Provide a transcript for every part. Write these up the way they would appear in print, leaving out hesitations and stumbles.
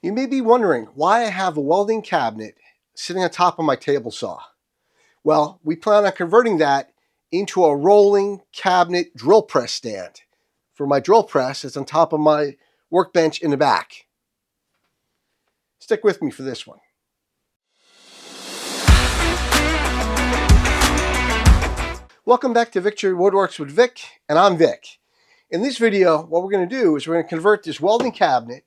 You may be wondering why I have a welding cabinet sitting on top of my table saw. Well, we plan on converting that into a rolling cabinet drill press stand for my drill press that's on top of my workbench in the back. Stick with me for this one. Welcome back to Victory Woodworks with Vic, and I'm Vic. In this video, what we're going to do is we're going to convert this welding cabinet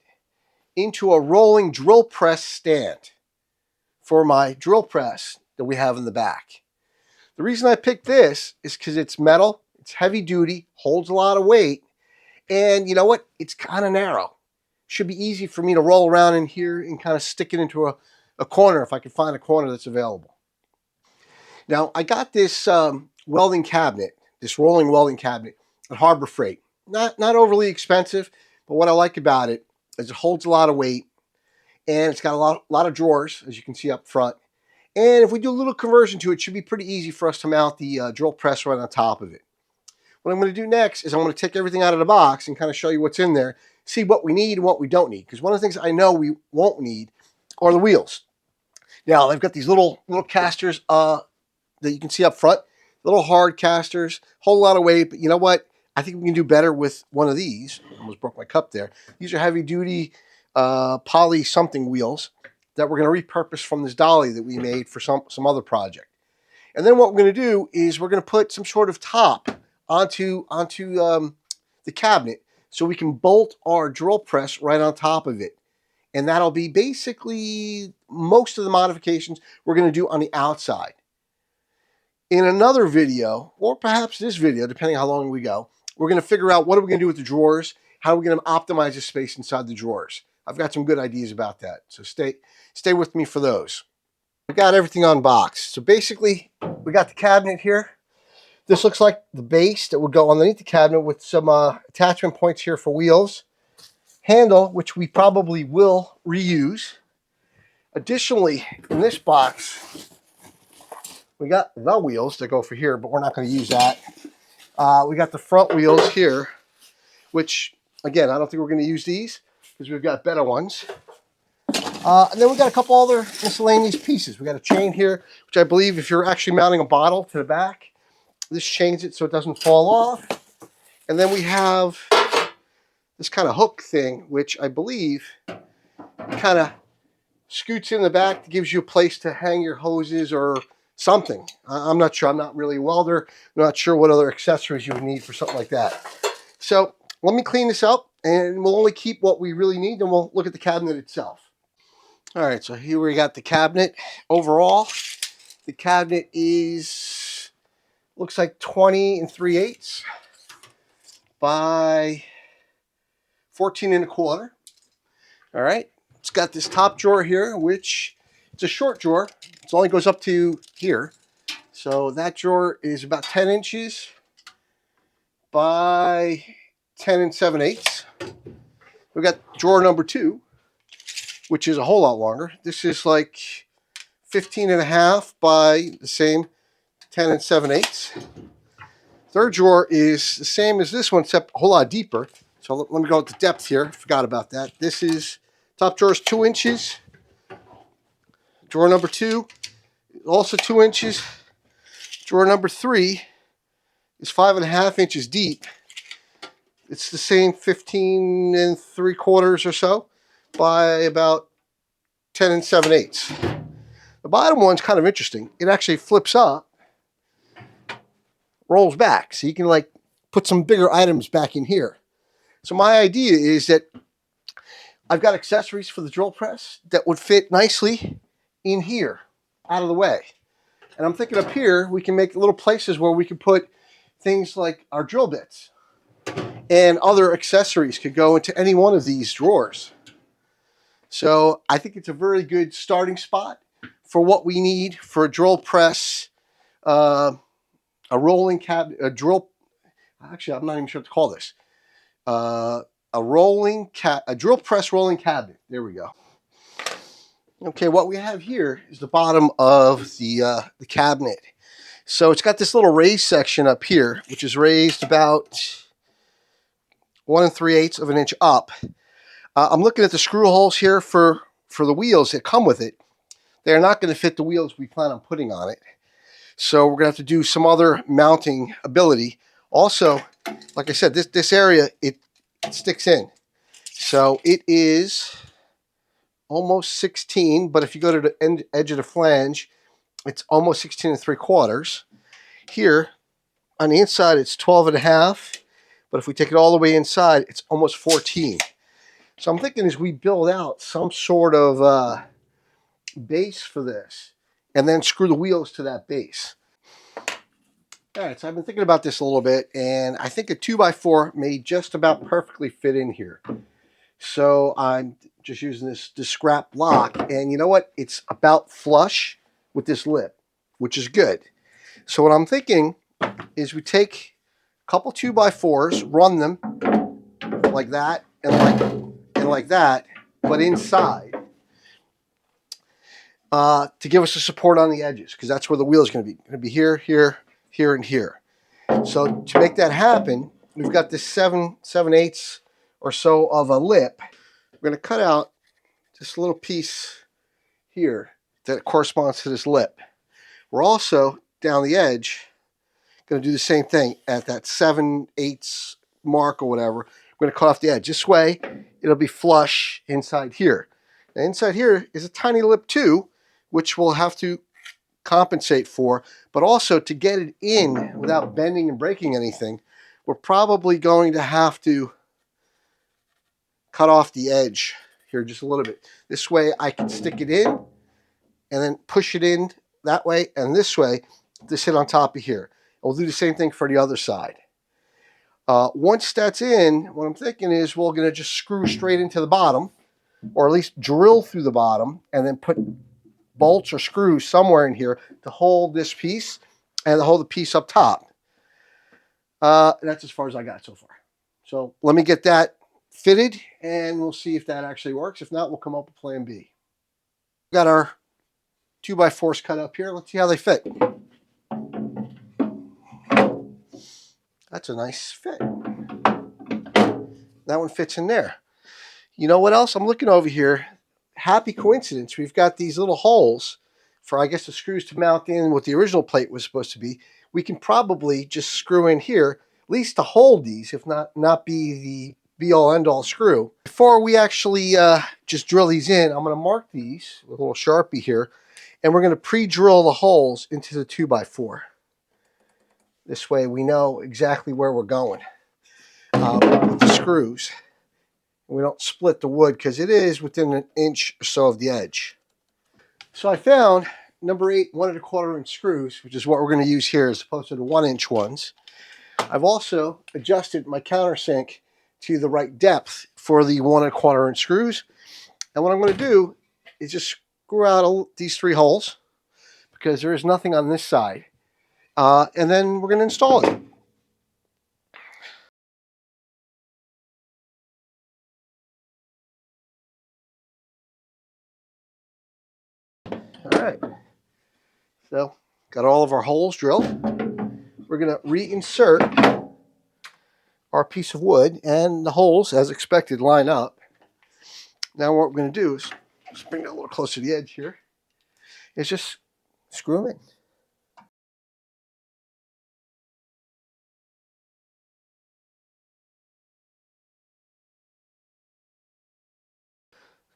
into a rolling drill press stand for my drill press that we have in the back. The reason I picked this is because it's metal, it's heavy duty, holds a lot of weight, and you know what? It's kind of narrow. Should be easy for me to roll around in here and kind of stick it into a corner if I can find a corner that's available. Now, I got this welding cabinet, this rolling welding cabinet at Harbor Freight. Not overly expensive, but what I like about it is it holds a lot of weight, and it's got a lot of drawers, as you can see up front. And if we do a little conversion to it, it should be pretty easy for us to mount the drill press right on top of it. What I'm going to do next is I'm going to take everything out of the box and kind of show you what's in there, see what we need and what we don't need. Because one of the things I know we won't need are the wheels. Now, they've got these little casters that you can see up front, little hard casters, whole lot of weight, but you know what? I think we can do better with one of these. I almost broke my cup there. These are heavy duty poly something wheels that we're going to repurpose from this dolly that we made for some other project. And then what we're going to do is we're going to put some sort of top onto the cabinet so we can bolt our drill press right on top of it. And that'll be basically most of the modifications we're going to do on the outside. In another video, or perhaps this video, depending how long we go, we're going to figure out what are we going to do with the drawers, how are we going to optimize the space inside the drawers. I've got some good ideas about that, so stay with me for those. I've got everything unboxed. So basically, we got the cabinet here. This looks like the base that would go underneath the cabinet with some attachment points here for wheels. Handle, which we probably will reuse. Additionally, in this box, we got the wheels that go for here, but we're not going to use that. We got the front wheels here, which, again, I don't think we're going to use these because we've got better ones. And then we got a couple other miscellaneous pieces. We got a chain here, which I believe if you're actually mounting a bottle to the back, this chains it so it doesn't fall off. And then we have this kind of hook thing, which I believe kind of scoots in the back, gives you a place to hang your hoses or something. I'm not sure. I'm not really a welder. I'm not sure what other accessories you would need for something like that. So let me clean this up, and we'll only keep what we really need, and we'll look at the cabinet itself. All right, so here we got the cabinet. Overall, the cabinet looks like 20 3/8 by 14 1/4. All right, it's got this top drawer here, which it's a short drawer. It only goes up to here. So that drawer is about 10 inches by 10 7/8. We've got drawer number 2, which is a whole lot longer. This is like 15 1/2 by the same 10 7/8. Third drawer is the same as this one, except a whole lot deeper. So let me go into depth here. I forgot about that. This is, top drawer is 2 inches. Drawer number 2, also 2 inches. Drawer number 3 is 5 1/2 inches deep. It's the same 15 3/4 or so by about 10 7/8. The bottom one's kind of interesting. It actually flips up, rolls back, so you can like put some bigger items back in here. So my idea is that I've got accessories for the drill press that would fit nicely in here, out of the way. And I'm thinking up here, we can make little places where we can put things like our drill bits. And other accessories could go into any one of these drawers. So I think it's a very good starting spot for what we need for a drill press, a rolling cabinet, actually I'm not even sure what to call this. A drill press rolling cabinet. There we go. Okay, what we have here is the bottom of the cabinet. So it's got this little raised section up here, which is raised about 1 3/8 of an inch up. I'm looking at the screw holes here for the wheels that come with it. They're not going to fit the wheels we plan on putting on it. So we're going to have to do some other mounting ability. Also, like I said, this area, it sticks in. So it is almost 16, but if you go to the edge of the flange, it's almost 16 3/4. Here, on the inside, it's 12.5, but if we take it all the way inside, it's almost 14. So I'm thinking as we build out some sort of base for this, and then screw the wheels to that base. All right, so I've been thinking about this a little bit, and I think a 2x4 may just about perfectly fit in here. So I'm just using this scrap block, and you know what? It's about flush with this lip, which is good. So what I'm thinking is we take a couple 2x4s, run them like that and like that, but inside to give us a support on the edges, because that's where the wheel is going to be. Going to be here, here, here, and here. So to make that happen, we've got this 7/8 or so of a lip. We're going to cut out this little piece here that corresponds to this lip. We're also down the edge going to do the same thing at that 7/8 mark or whatever. We're going to cut off the edge. This way, it'll be flush inside here. Now, inside here is a tiny lip too, which we'll have to compensate for, but also to get it in without bending and breaking anything, we're probably going to have to cut off the edge here just a little bit. This way I can stick it in and then push it in that way, and this way to sit on top of here. And we'll do the same thing for the other side. Once that's in, what I'm thinking is we're going to just screw straight into the bottom, or at least drill through the bottom, and then put bolts or screws somewhere in here to hold this piece and to hold the piece up top. That's as far as I got so far. So let me get that fitted, and we'll see if that actually works. If not, we'll come up with plan B. We've got our 2x4s cut up here. Let's see how they fit. That's a nice fit. That one fits in there. You know what else? I'm looking over here. Happy coincidence. We've got these little holes for, I guess, the screws to mount in what the original plate was supposed to be. We can probably just screw in here, at least to hold these, if not be the be-all, end-all screw. Before we actually just drill these in, I'm going to mark these with a little Sharpie here, and we're going to pre-drill the holes into the 2x4. This way we know exactly where we're going with the screws. We don't split the wood because it is within an inch or so of the edge. So I found number 8 1 1/4 inch screws, which is what we're going to use here as opposed to the 1-inch ones. I've also adjusted my countersink to the right depth for the 1 1/4 inch screws. And what I'm going to do is just screw out these 3 holes because there is nothing on this side. And then we're going to install it. All right. So got all of our holes drilled. We're going to reinsert our piece of wood, and the holes, as expected, line up. Now what we're going to do is just bring it a little closer to the edge here. Is just screw them in.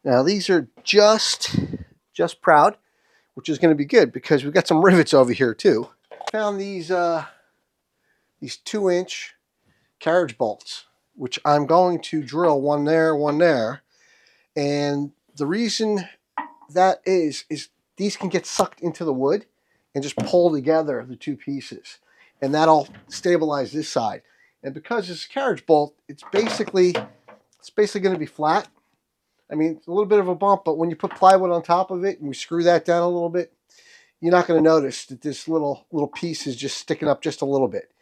Now these are just proud, which is going to be good because we've got some rivets over here too. Found these 2-inch carriage bolts, which I'm going to drill one there, and the reason that is these can get sucked into the wood and just pull together the 2 pieces, and that'll stabilize this side. And because it's a carriage bolt, it's basically going to be flat. I mean, it's a little bit of a bump, but when you put plywood on top of it and we screw that down a little bit, you're not going to notice that this little piece is just sticking up just a little bit.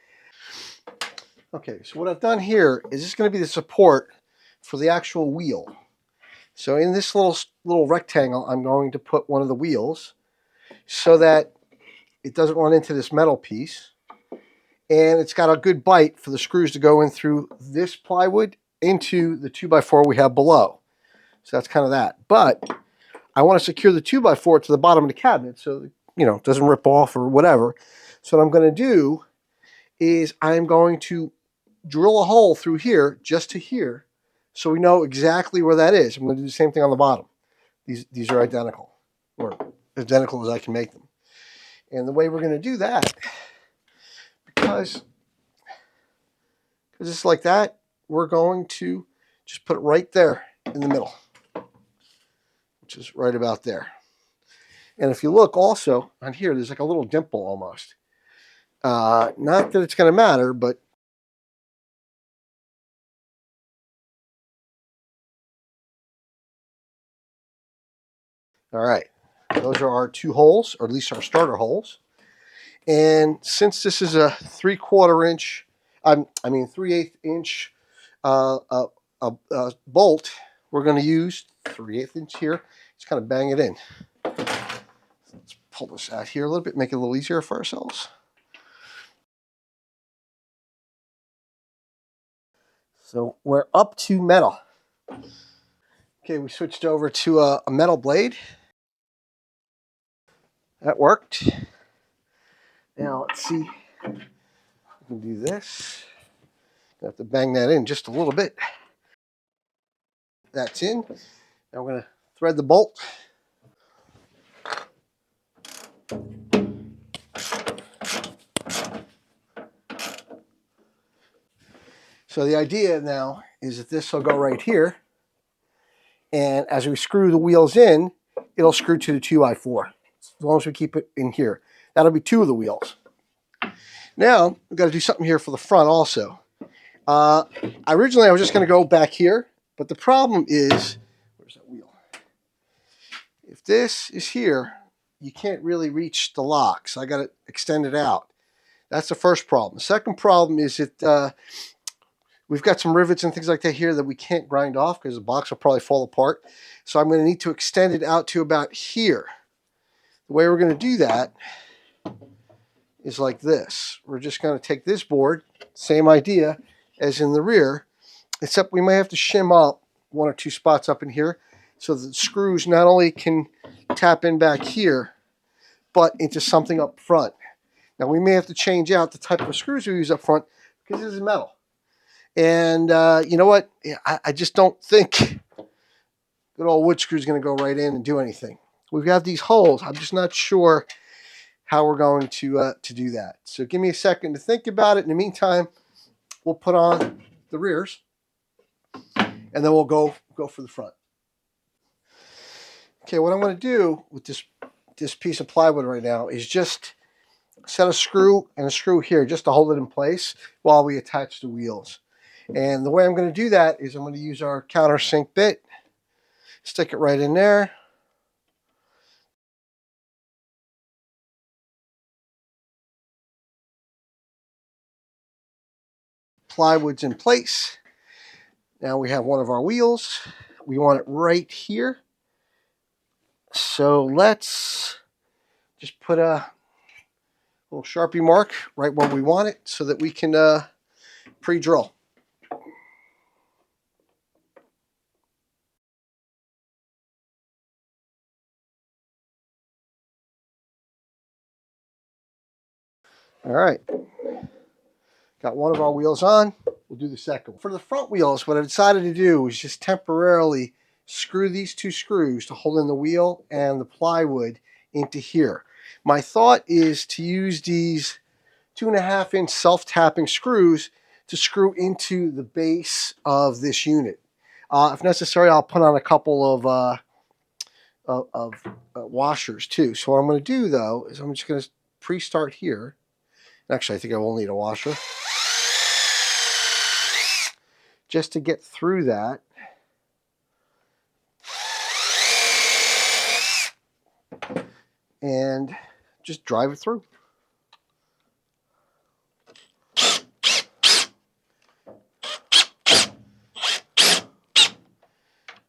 Okay, so what I've done here is this is going to be the support for the actual wheel. So in this little rectangle, I'm going to put one of the wheels so that it doesn't run into this metal piece. And it's got a good bite for the screws to go in through this plywood into the 2x4 we have below. So that's kind of that. But I want to secure the 2x4 to the bottom of the cabinet so, you know, it doesn't rip off or whatever. So what I'm going to do is I'm going to drill a hole through here, just to here, so we know exactly where that is. I'm going to do the same thing on the bottom. These are identical, or identical as I can make them. And the way we're going to do that, because it's like that, we're going to just put it right there in the middle, which is right about there. And if you look also on here, there's like a little dimple almost. Not that it's going to matter, but all right. Those are our 2 holes, or at least our starter holes. And since this is a 3/4 inch, 3/8 inch bolt, we're going to use 3/8 inch here. Just kind of bang it in. Let's pull this out here a little bit, make it a little easier for ourselves. So we're up to metal. Okay, we switched over to a metal blade. That worked. Now let's see. We can do this. I have to bang that in just a little bit. That's in. Now we're going to thread the bolt. So the idea now is that this will go right here. And as we screw the wheels in, it'll screw to the 2x4. As long as we keep it in here. That'll be 2 of the wheels. Now, we've got to do something here for the front also. Originally, I was just going to go back here. But the problem is, where's that wheel? If this is here, you can't really reach the lock. So I got to extend it out. That's the first problem. The second problem is that we've got some rivets and things like that here that we can't grind off because the box will probably fall apart. So I'm going to need to extend it out to about here. The way we're going to do that is like this. We're just going to take this board, same idea as in the rear, except we may have to shim up 1 or 2 spots up in here so that the screws not only can tap in back here, but into something up front. Now we may have to change out the type of screws we use up front because this is metal. And you know what? I just don't think good old wood screw is going to go right in and do anything. We've got these holes. I'm just not sure how we're going to do that. So give me a second to think about it. In the meantime, we'll put on the rears, and then we'll go for the front. Okay, what I'm going to do with this piece of plywood right now is just set a screw and a screw here just to hold it in place while we attach the wheels. And the way I'm going to do that is I'm going to use our countersink bit, stick it right in there. Plywood's in place. Now we have one of our wheels. We want it right here. So let's just put a little Sharpie mark right where we want it so that we can pre-drill. All right. Got one of our wheels on. We'll do the second one. For the front wheels, what I decided to do was just temporarily screw these 2 screws to hold in the wheel and the plywood into here. My thought is to use these 2.5 inch self-tapping screws to screw into the base of this unit. If necessary, I'll put on a couple of washers too. So what I'm going to do though is I'm just going to pre-start here. Actually, I think I will need a washer just to get through that. And just drive it through.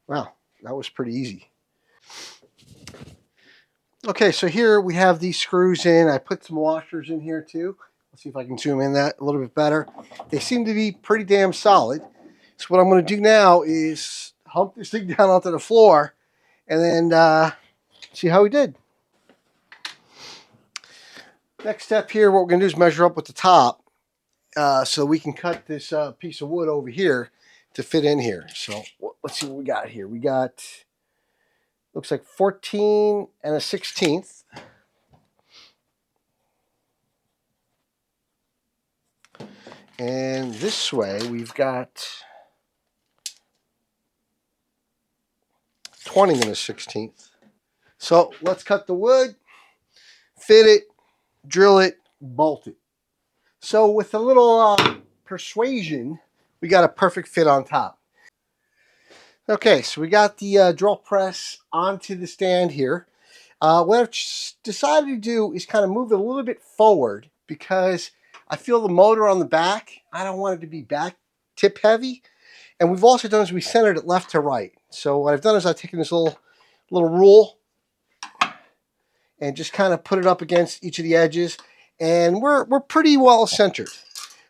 Wow, that was pretty easy. Okay, so here we have these screws in. I put some washers in here too. Let's see if I can zoom in that a little bit better. They seem to be pretty damn solid. So what I'm going to do now is hump this thing down onto the floor and then see how we did. Next step here, what we're going to do is measure up with the top so we can cut this piece of wood over here to fit in here. So let's see what we got here. We got, looks like 14 1/16. And this way we've got 20 1/16. So let's cut the wood, fit it, drill it, bolt it. So with a little persuasion, we got a perfect fit on top. Okay, so we got the drill press onto the stand here. What I've decided to do is kind of move it a little bit forward because I feel the motor on the back, I don't want it to be back tip heavy. And we've also done is we centered it left to right. So what I've done is I've taken this little rule and just kind of put it up against each of the edges. And we're pretty well centered.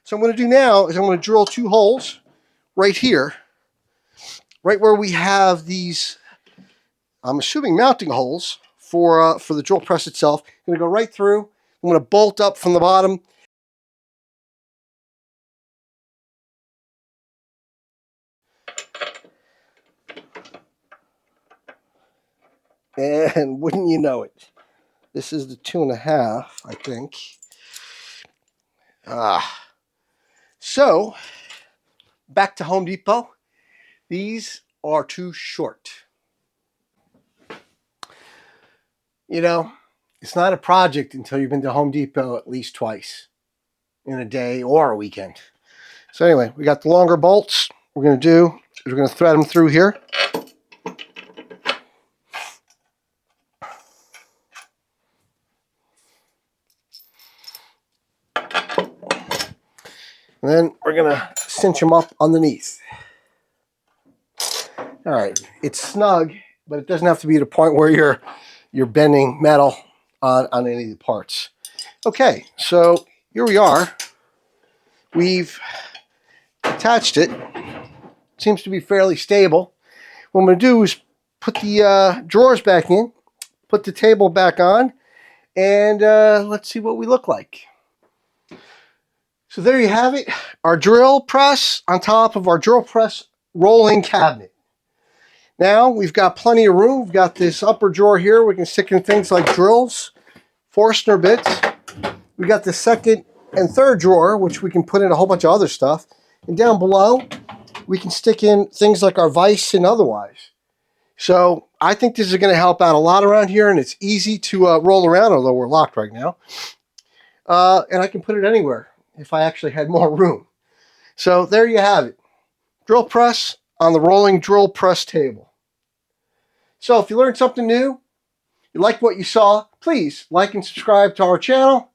So what I'm going to do now is I'm going to drill 2 holes right here, right where we have these, I'm assuming, mounting holes for the drill press itself. I'm going to go right through. I'm going to bolt up from the bottom. And wouldn't you know it, this is the 2.5, I think. So back to Home Depot. These are too short. You know, it's not a project until you've been to Home Depot at least twice in a day or a weekend. So anyway, we got the longer bolts. What we're going to do is we're going to thread them through here. And then we're going to cinch them up underneath. All right, it's snug, but it doesn't have to be to the point where you're bending metal on any of the parts. Okay, so here we are. We've attached it. Seems to be fairly stable. What I'm going to do is put the drawers back in, put the table back on, and let's see what we look like. So there you have it, our drill press on top of our drill press rolling cabinet. Now we've got plenty of room. We've got this upper drawer here. We can stick in things like drills, Forstner bits. We got the second and third drawer, which we can put in a whole bunch of other stuff. And down below, we can stick in things like our vise and otherwise. So I think this is going to help out a lot around here, and it's easy to roll around, although we're locked right now. And I can put it anywhere if I actually had more room. So there you have it. Drill press on the rolling drill press table. So if you learned something new, you liked what you saw, please like and subscribe to our channel.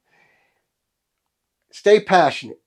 Stay passionate.